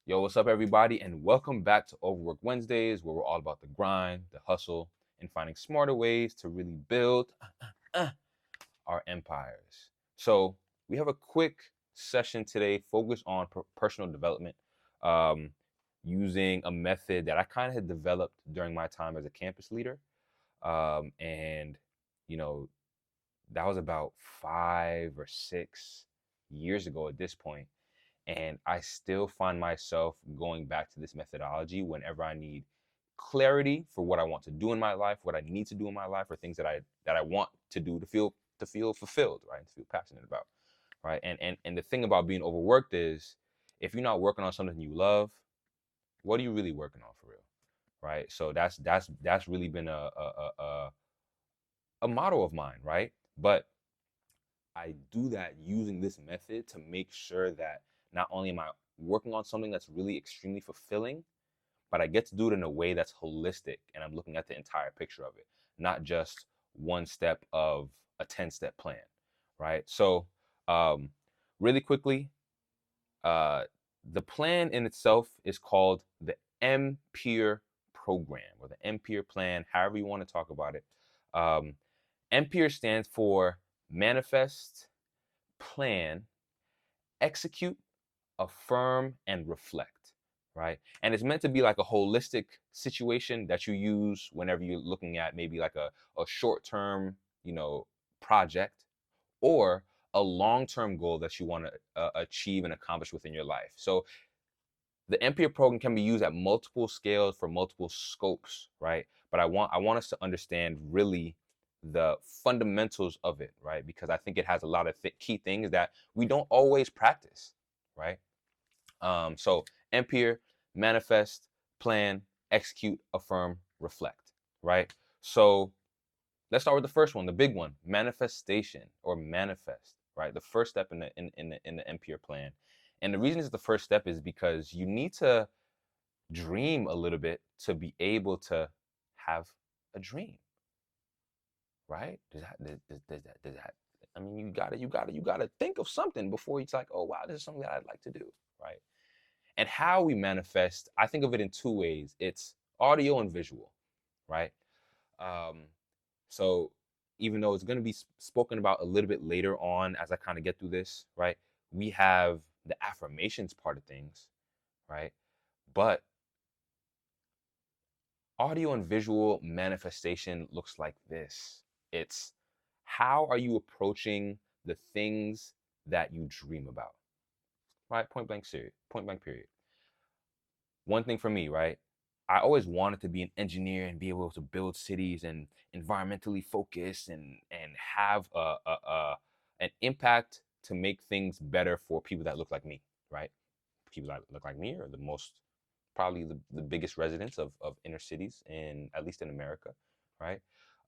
Yo, what's up, everybody, and welcome back to Overwork Wednesdays, where we're all about the grind, the hustle, and finding smarter ways to really build our empires. So, we have a quick session today focused on personal development, um, using a method that I kind of had developed during my time as a campus leader. And, you know, that was about 5 or 6 years ago at this point. And I still find myself going back to this methodology whenever I need clarity for what I want to do in my life, what I need to do in my life, or things that I want to do to feel fulfilled, right? To feel passionate about, right? And the thing about being overworked is if you're not working on something you love, what are you really working on for real, right? So that's really been a motto of mine, right? But I do that using this method to make sure that not only am I working on something that's really extremely fulfilling, but I get to do it in a way that's holistic and I'm looking at the entire picture of it, not just one step of a 10-step plan, right? So, um, really quickly, uh, the plan in itself is called the MPEAR program or the MPEAR plan, however you want to talk about it. Um, MPEAR stands for manifest, plan, execute, affirm, and reflect, right? And it's meant to be like a holistic situation that you use whenever you're looking at maybe like a short-term, project or a long-term goal that you want to achieve and accomplish within your life. So the MPEAR program can be used at multiple scales for multiple scopes, right? But I want us to understand really the fundamentals of it, right? Because I think it has a lot of key things that we don't always practice, right? So MPEAR, manifest, plan, execute, affirm, reflect, right? So let's start with the first one, the big one, manifestation or manifest, right? The first step in the MPEAR plan. And the reason it's the first step is because you need to dream a little bit to be able to have a dream, right? Does that I mean, you gotta think of something before it's like, oh wow, this is something that I'd like to do, right? And how we manifest, I think of it in two ways. It's audio and visual, right? Um, so even though it's going to be spoken about a little bit later on as I kind of get through this, right? We have the affirmations part of things, right? But audio and visual manifestation looks like this. It's how are you approaching the things that you dream about, right? Point blank serious, point blank period. One thing for me, right? I always wanted to be an engineer and be able to build cities and environmentally focus and have an impact to make things better for people that look like me, right? People that look like me are the most probably the biggest residents of inner cities in at least in America, right?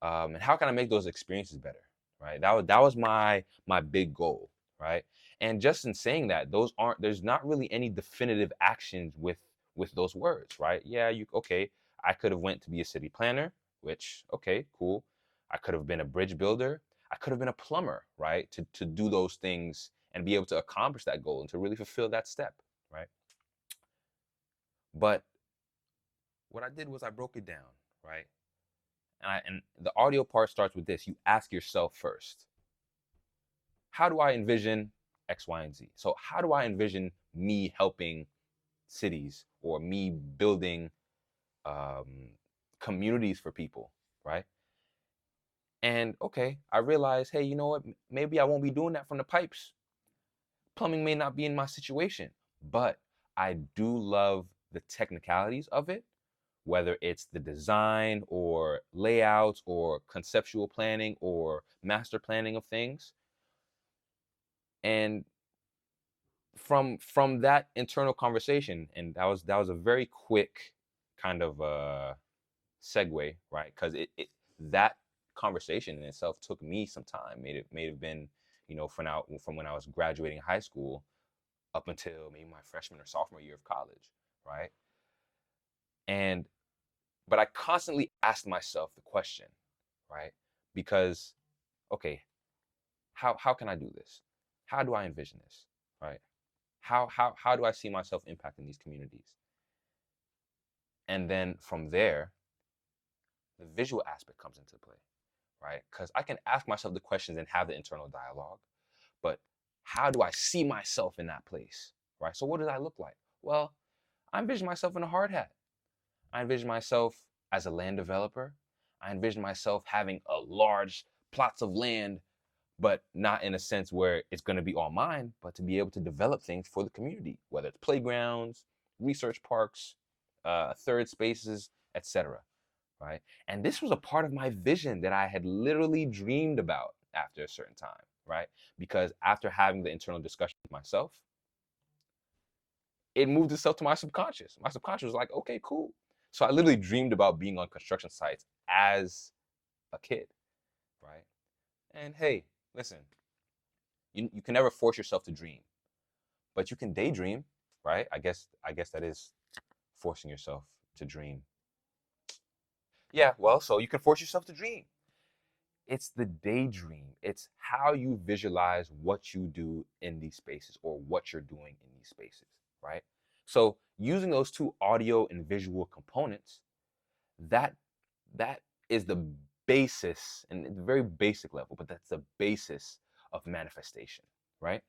And how can I make those experiences better, right? That was my big goal, right? And just in saying that, there's not really any definitive actions with those words, right? Yeah, I could have went to be a city planner, which okay, cool. I could have been a bridge builder. I could have been a plumber, right? To do those things and be able to accomplish that goal and to really fulfill that step, right? But what I did was I broke it down, right? And the audio part starts with this. You ask yourself first, how do I envision X, Y, and Z? So how do I envision me helping cities or me building um, communities for people, right? And okay, I realized, hey, you know what? Maybe I won't be doing that from the pipes. Plumbing may not be in my situation, but I do love the technicalities of it, whether it's the design or layouts or conceptual planning or master planning of things. And from that internal conversation, and that was a very quick kind of segue, right? Because it that conversation in itself took me some time. May have been, from when I was graduating high school up until maybe my freshman or sophomore year of college, right? And but I constantly asked myself the question, right? Because okay, how can I do this? How do I envision this, right? How do I see myself impacting these communities? And then from there, the visual aspect comes into play, right? Because I can ask myself the questions and have the internal dialogue, but how do I see myself in that place, right? So what does that look like? Well, I envision myself in a hard hat. I envision myself as a land developer. I envision myself having a large plots of land, but not in a sense where it's going to be all mine, but to be able to develop things for the community, whether it's playgrounds, research parks, third spaces, etc. Right? And this was a part of my vision that I had literally dreamed about after a certain time, right? Because after having the internal discussion with myself, it moved itself to my subconscious. My subconscious was like, okay, cool. So I literally dreamed about being on construction sites as a kid, right? And hey, listen, you can never force yourself to dream, but you can daydream, right? I guess that is forcing yourself to dream. Yeah, well, so you can force yourself to dream. It's the daydream. It's how you visualize what you do in these spaces or what you're doing in these spaces, right? So using those two audio and visual components, that that is the basis, and the very basic level, but that's the basis of manifestation, right?